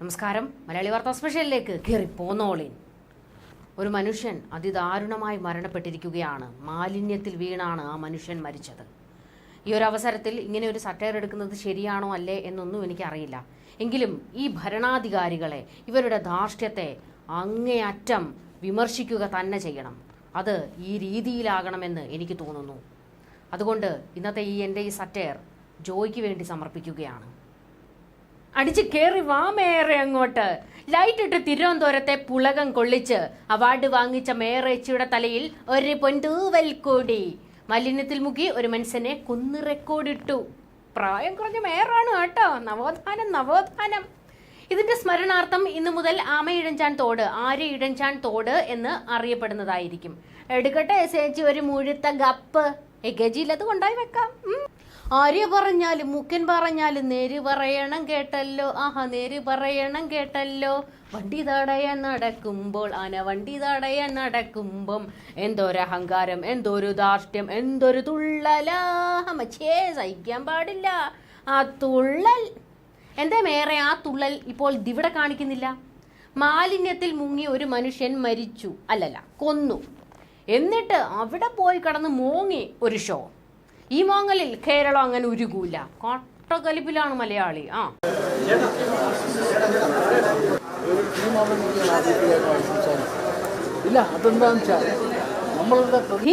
നമസ്കാരം. മലയാളി വാർത്താ സ്പെഷ്യലിലേക്ക് കയറി പോന്നോളി. ഒരു മനുഷ്യൻ അതിദാരുണമായി മരണപ്പെട്ടിരിക്കുകയാണ്. മാലിന്യത്തിൽ വീണാണ് ആ മനുഷ്യൻ മരിച്ചത്. ഈ ഒരു അവസരത്തിൽ ഇങ്ങനെ ഒരു സറ്റയർ എടുക്കുന്നത് ശരിയാണോ അല്ലേ എന്നൊന്നും എനിക്കറിയില്ല. എങ്കിലും ഈ ഭരണാധികാരികളെ, ഇവരുടെ ധാർഷ്ട്യത്തെ അങ്ങേയറ്റം വിമർശിക്കുക തന്നെ ചെയ്യണം. അത് ഈ രീതിയിലാകണമെന്ന് എനിക്ക് തോന്നുന്നു. അതുകൊണ്ട് ഇന്നത്തെ എൻ്റെ ഈ സറ്റയർ ജോയ്ക്ക് വേണ്ടി സമർപ്പിക്കുകയാണ്. അടിച്ച് കയറി വാമേറെ അങ്ങോട്ട്. ലൈറ്റ് ഇട്ട് തിരുവനന്തപുരത്തെ പുളകം കൊള്ളിച്ച് അവാർഡ് വാങ്ങിച്ച മേയറേച്ചിയുടെ തലയിൽ ഒരു പൊന്തൂവൽ കൂടി. മലിനത്തിൽ മുക്കി ഒരു മനുഷ്യനെ കൊന്നു റെക്കോർഡിട്ടു. പ്രായം കുറഞ്ഞ മേയറാണ് കേട്ടോ. നവോത്ഥാനം. ഇതിന്റെ സ്മരണാർത്ഥം ഇന്നു മുതൽ ആമയിഴഞ്ചാൻ തോട്, ആര്യ ഇഴഞ്ചാൻ തോട് എന്ന് അറിയപ്പെടുന്നതായിരിക്കും. എടുക്കട്ടെ ചേച്ചി ഒരു മുഴുത്ത ഗപ്പ്. എഗജിയിലത് കൊണ്ടായി വെക്കാം. ആര്യ പറഞ്ഞാലും മുക്കൻ പറഞ്ഞാലും നേര് പറയണം കേട്ടല്ലോ. നേര് പറയണം കേട്ടല്ലോ. വണ്ടി തടയാൻ നടക്കുമ്പോൾ വണ്ടി തടയാൻ നടക്കുമ്പം എന്തൊരഹങ്കാരം, എന്തൊരു ധാർഷ്ട്യം, എന്തൊരു തുള്ളലാമച്ചേ, സഹിക്കാൻ പാടില്ല ആ തുള്ളൽ. എന്താ മേറെ ആ തുള്ളൽ ഇപ്പോൾ ഇവിടെ കാണിക്കുന്നില്ല? മാലിന്യത്തിൽ മുങ്ങി ഒരു മനുഷ്യൻ മരിച്ചു, കൊന്നു. എന്നിട്ട് അവിടെ പോയി കടന്ന് മോങ്ങി ഒരു ഷോ. ഈ മോങ്ങലിൽ കേരളം അങ്ങനെ ഉരുകൂല. കൊട്ടകലിപ്പിലാണ് മലയാളി.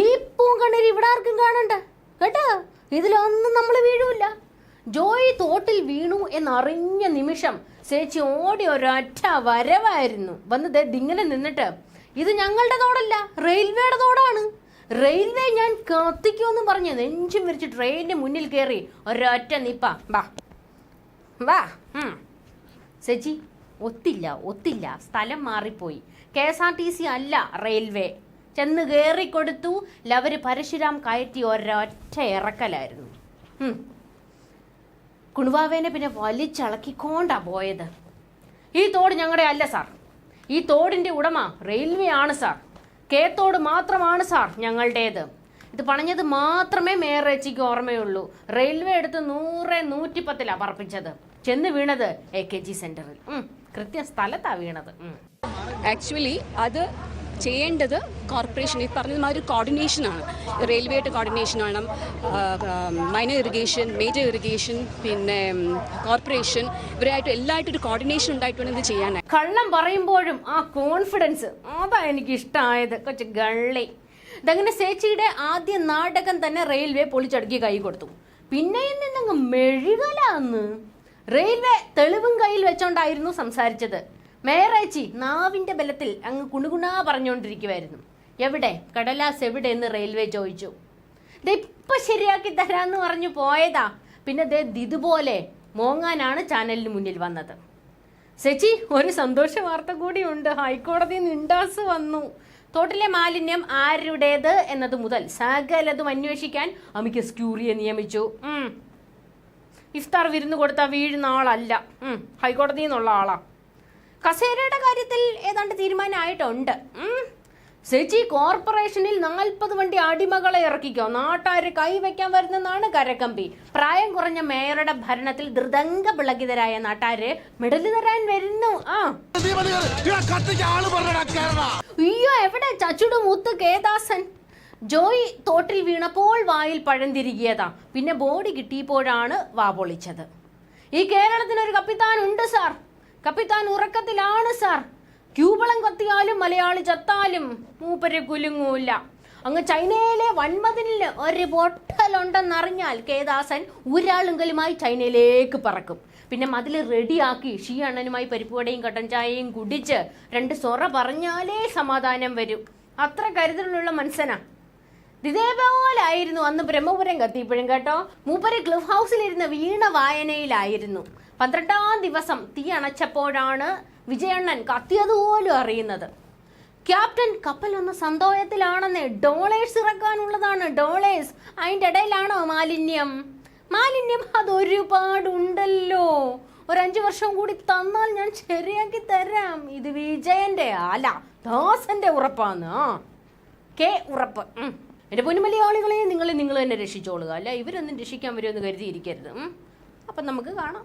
ഈ പൂങ്കണ്ണീർ ഇവിടെ ആർക്കും കാണണ്ട കേട്ടോ. ഇതിലൊന്നും നമ്മൾ വീഴൂല. ജോയി തോട്ടിൽ വീണു എന്നറിഞ്ഞ നിമിഷം ചേച്ചി ഓടി ഒരൊറ്റ വരവായിരുന്നു. വന്നത് ഇങ്ങനെ നിന്നിട്ട്, ഇത് ഞങ്ങളുടെ തോടല്ല, റെയിൽവേയുടെ തോടാണ്. റെയിൽവേ ഞാൻ കത്തിക്കുമെന്ന് പറഞ്ഞ് നെഞ്ചും വിരിച്ച് ട്രെയിനിന്റെ മുന്നിൽ കയറി ഒരൊറ്റ നിപ്പ. വാ ചേച്ചി. ഒത്തില്ല, സ്ഥലം മാറിപ്പോയി. KSRTC അല്ല, റെയിൽവേ. ചെന്ന് കയറിക്കൊടുത്തു. ലവര് പരശുരാം കയറ്റി ഒരൊറ്റ ഇറക്കലായിരുന്നു. കുണുവാവേനെ പിന്നെ വലിച്ചളക്കിക്കൊണ്ടാ പോയത്. ഈ തോട് ഞങ്ങളുടെ അല്ല സാർ. ഈ തോടിന്റെ ഉടമ റെയിൽവേ ആണ് സാർ. കേത്തോട് മാത്രമാണ് സാർ ഞങ്ങളുടേത്. ഇത് പണിഞ്ഞത് മാത്രമേ മേയറേച്ചിക്ക് ഓർമ്മയുള്ളൂ. റെയിൽവേ എടുത്ത് 100-110 പറപ്പിച്ചത്. ചെന്ന് വീണത് AKG സെന്ററിൽ. കൃത്യ സ്ഥലത്താണ് വീണത്. ആക്ച്വലി അത് ചെയ്യേണ്ടത് കോർപ്പറേഷൻ, ഈ പറഞ്ഞ കോർഡിനേഷനാണ്. റെയിൽവേയുടെ കോർഡിനേഷൻ വേണം, മൈനർ ഇറിഗേഷൻ, മേജർ ഇറിഗേഷൻ, പിന്നെ കോർപ്പറേഷൻ, ഇവരായിട്ട് എല്ലായിട്ടും ഒരു കോർഡിനേഷൻ ഉണ്ടായിട്ട് വേണം ഇത് ചെയ്യാൻ. കള്ളം പറയുമ്പോഴും ആ കോൺഫിഡൻസ്, അതാ എനിക്ക് ഇഷ്ടമായത്. കൊച്ചു ഗള്ളി. ഇതങ്ങനെ ചേച്ചിയുടെ ആദ്യ നാടകം തന്നെ റെയിൽവേ പൊളിച്ചടുക്കി കൈ കൊടുത്തു. പിന്നെ എന്നങ്ങ് മെഴുകലാന്ന്. റെയിൽവേ തെളിവും കയ്യിൽ വെച്ചോണ്ടായിരുന്നു സംസാരിച്ചത്. മേയറേച്ചി നാവിന്റെ ബലത്തിൽ അങ്ങ് കുണുകുണാ പറഞ്ഞുകൊണ്ടിരിക്കുവായിരുന്നു. എവിടെ കടലാസ്, എവിടെ എന്ന് റെയിൽവേ ചോദിച്ചു. ഇപ്പൊ ശരിയാക്കി തരാന്ന് പറഞ്ഞു പോയതാ. പിന്നെ ഇതുപോലെ മോങ്ങാനാണ് ചാനലിന് മുന്നിൽ വന്നത്. ചേച്ചി, ഒരു സന്തോഷ വാർത്ത കൂടിയുണ്ട്. ഹൈക്കോടതിയിൽ നിന്ന് ഇൻഡാസ് വന്നു. തോട്ടിലെ മാലിന്യം ആരുടേത് എന്നത് മുതൽ സകലതും അന്വേഷിക്കാൻ അമിക്കസ് ക്യൂറിയെ നിയമിച്ചു. ഇഫ്താർ വിരുന്ന് കൊടുത്താൽ വീഴുന്ന ആളല്ല, ഹൈക്കോടതിയിൽ നിന്നുള്ള ആളാ. കസേരയുടെ കാര്യത്തിൽ ഏതാണ്ട് തീരുമാനമായിട്ടുണ്ട്. ചേച്ചി, കോർപ്പറേഷനിൽ 40 വണ്ടി അടിമകളെ ഇറക്കിക്കോ. നാട്ടുകാർ കൈവയ്ക്കാൻ വരുന്നെന്നാണ് കരക്കമ്പി. പ്രായം കുറഞ്ഞ മേയറുടെ ഭരണത്തിൽ ധൃതംഗ പിളകിതരായ നാട്ടുകാര് മെഡല് തരാൻ വരുന്നു. അയ്യോ, എവിടെ ചച്ചുടു മൂത്ത് കേദാസൻ? ജോയ് തോട്ടിൽ വീണപ്പോൾ വായിൽ പഴം തിരികിയതാ. പിന്നെ ബോഡി കിട്ടിയപ്പോഴാണ് വാ പൊളിച്ചത്. ഈ കേരളത്തിനൊരു കപ്പിത്താൻ ഉണ്ട് സാർ. കപ്പിത്താൻ ഉറക്കത്തിലാണ് സാർ. ക്യൂബളം കത്തിയാലും മലയാളി ചത്താലും മൂപ്പര് കുലുങ്ങൂല. അങ്ങ് ചൈനയിലെ വൻമതിലിന് ഒരു പൊട്ടലുണ്ടെന്നറിഞ്ഞാൽ കേദാസൻ ഒരാളുങ്കലുമായി ചൈനയിലേക്ക് പറക്കും. പിന്നെ മതിൽ റെഡിയാക്കി ഷീ അണ്ണനുമായി പരിപ്പുവടയും കട്ടൻ ചായയും കുടിച്ച് 2 സൊറ പറഞ്ഞാലേ സമാധാനം വരും. അത്ര കരുതലുള്ള മനുഷ്യനാ. ഇതേപോലായിരുന്നു അന്ന് ബ്രഹ്മപുരം കത്തിയപ്പോഴും കേട്ടോ. മൂപ്പര് ക്ലിഫ് ഹൗസിലിരുന്ന് വീണ വായനയിലായിരുന്നു. 12ാം ദിവസം തീ അണച്ചപ്പോഴാണ് വിജയണ്ണൻ കത്തിയതുപോലും അറിയുന്നത്. ക്യാപ്റ്റൻ കപ്പൽ വന്ന സന്തോഷത്തിലാണെന്ന്. Dollars ഇറക്കാനുള്ളതാണ്, dollars. അതിൻ്റെ ഇടയിലാണോ മാലിന്യം? അതൊരുപാടുണ്ടല്ലോ. ഒരു 5 വർഷം കൂടി തന്നാൽ ഞാൻ ശരിയാക്കി തരാം. ഇത് വിജയന്റെ അല്ല, ദാസന്റെ ഉറപ്പാന്ന്. ഉറപ്പ്. എൻ്റെ പൊന്നുമലയാളികളെ, നിങ്ങൾ തന്നെ രക്ഷിച്ചോളുക. അല്ല, ഇവരൊന്നും രക്ഷിക്കാൻ വരുമെന്ന് കരുതിയിരിക്കരുത്. അപ്പം നമുക്ക് കാണാം.